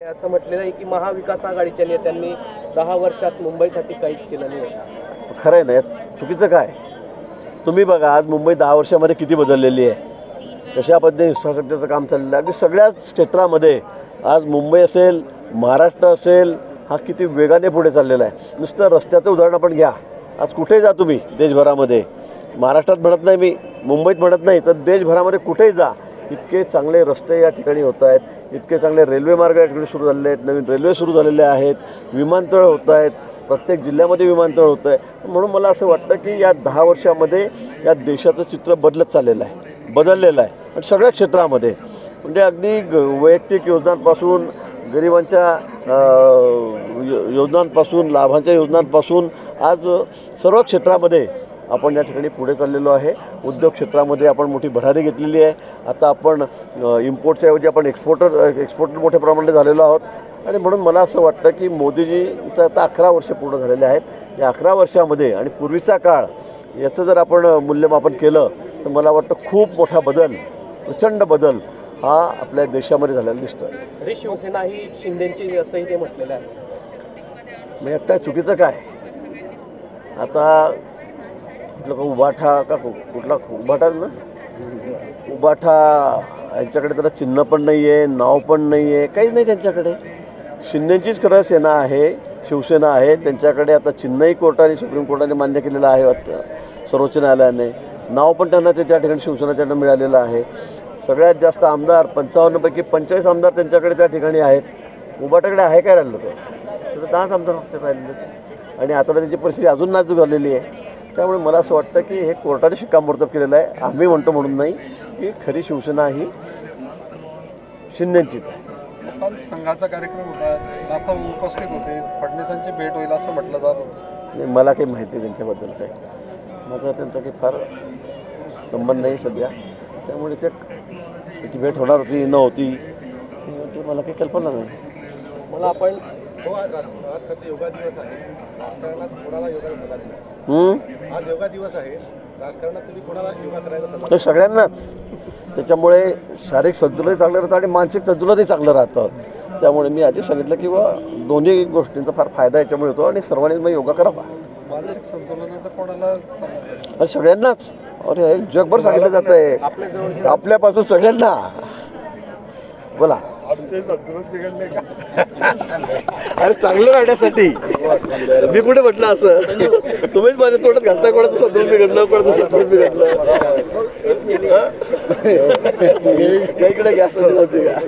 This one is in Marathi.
असं म्हटलेलं आहे की महाविकास आघाडीच्या नेत्यांनी 10 वर्षात मुंबईसाठी काहीच केलं नाही. खरं आहे ना, चुकीचं काय? तुम्ही बघा आज मुंबई 10 वर्षामध्ये किती बदललेली आहे, कशा पद्धतीने इन्फ्रास्ट्रक्चरचं काम चाललेलं आहे. अगदी सगळ्याच क्षेत्रामध्ये आज मुंबई असेल, महाराष्ट्र असेल, हा किती वेगाने पुढे चाललेला आहे. नुसतं रस्त्याचं उदाहरण आपण घ्या. आज कुठेही जा तुम्ही देशभरामध्ये, महाराष्ट्रात म्हणत नाही मी, मुंबईत म्हणत नाही तर देशभरामध्ये कुठेही जा, इतके चांगले रस्ते या ठिकाणी होत आहेत, इतके चांगले रेल्वे मार्ग या ठिकाणी सुरू झालेले आहेत, नवीन रेल्वे सुरू झालेले आहेत, विमानतळ होत आहेत, प्रत्येक जिल्ह्यामध्ये विमानतळ होतं आहे. म्हणून मला असं वाटतं की या 10 वर्षामध्ये या देशाचं चित्र बदललेलं आहे आणि सगळ्या क्षेत्रामध्ये. म्हणजे अगदी वैयक्तिक योजनांपासून, गरिबांच्या योजनांपासून, लाभांच्या योजनांपासून आज सर्व क्षेत्रामध्ये आपण या ठिकाणी पुढे चाललेलो आहे. उद्योग क्षेत्रामध्ये आपण मोठी भरारी घेतलेली आहे. आता आपण इम्पोर्टच्या ऐवजी आपण एक्सपोर्टर मोठ्या प्रमाणात झालेलो आहोत. आणि म्हणून मला असं वाटतं की मोदीजीचं आता 11 वर्ष पूर्ण झालेले आहेत. या 11 वर्षामध्ये आणि पूर्वीचा काळ याचं जर आपण मूल्यमापन केलं तर मला वाटतं खूप मोठा बदल, प्रचंड बदल हा आपल्या देशामध्ये झालेला दिसतोय. तरी शिवसेना ही शिंदेची असंही ते म्हटलेलं आहे. मग यात काय चुकीचं काय? आता कुठलं उबाठा का कुठला उबाठा ना, उबाठा यांच्याकडे त्याला चिन्ह पण नाही आहे, नाव पण नाही आहे, काहीच नाही त्यांच्याकडे. शिंदेचीच खरं सेना आहे, शिवसेना आहे. त्यांच्याकडे आता चिन्हही कोर्टाने, सुप्रीम कोर्टाने मान्य केलेलं आहे वाटतं, सर्वोच्च न्यायालयाने. नाव पण त्यांना ते त्या ठिकाणी शिवसेना त्यांना मिळालेलं आहे. सगळ्यात जास्त आमदार 55 पैकी 45 आमदार त्यांच्याकडे त्या ठिकाणी आहेत. उबाटाकडे आहे काय राहिलं ते? तर 10 आमदार राहिलेले आणि आता त्यांची परिस्थिती अजून नाजूक झालेली आहे. त्यामुळे मला असं वाटतं की हे कोर्टाने शिक्कामोर्तब केलेलं आहे. आम्ही म्हणतो म्हणून नाही की खरी शिवसेना ही शिंदेचीच आहे. काल संघाचा कार्यक्रम होता, नाथा उपस्थित होते, फडणवीसांची भेट होईल असं म्हटलं जात होतं. नाही, मला काही माहिती त्यांच्याबद्दल काय, माझा त्यांचा काही फार संबंध नाही सध्या. त्यामुळे त्याची भेट होणार होती न होती ते मला काही कल्पना नाही. मला आपण आज योगा दिवस आहे, राजकारणात कोणाला योगा करायचा? आज योगा दिवस आहे, राजकारणात तुम्ही कोणाला योगा करायला? तर सगळ्यांनाच. त्याच्यामुळे शारीरिक संतुलनही चांगलं राहतं आणि मानसिक संतुलनही चांगलं राहतं. त्यामुळे मी आधी सांगितलं की दोन्ही गोष्टींचा फार फायदा याच्यामुळे होतो आणि सर्वांनीच मग योगा करावा. मानसिक संतुलनाचं कोणाला? सगळ्यांनाच. अरे जगभर सांगितलं जात आहे, आपल्यापासून सगळ्यांना. बोला. आमचे संतुलन बिघडले का? अरे चांगलं राहण्यासाठी. मी कुठे म्हटलं असं? तुम्हीच माझ्या तोंडात घालता, कोणाचं संतुलन बिघडलं, कोणाचं संतुलन बिघडलं. काहीकडे गॅस होती का?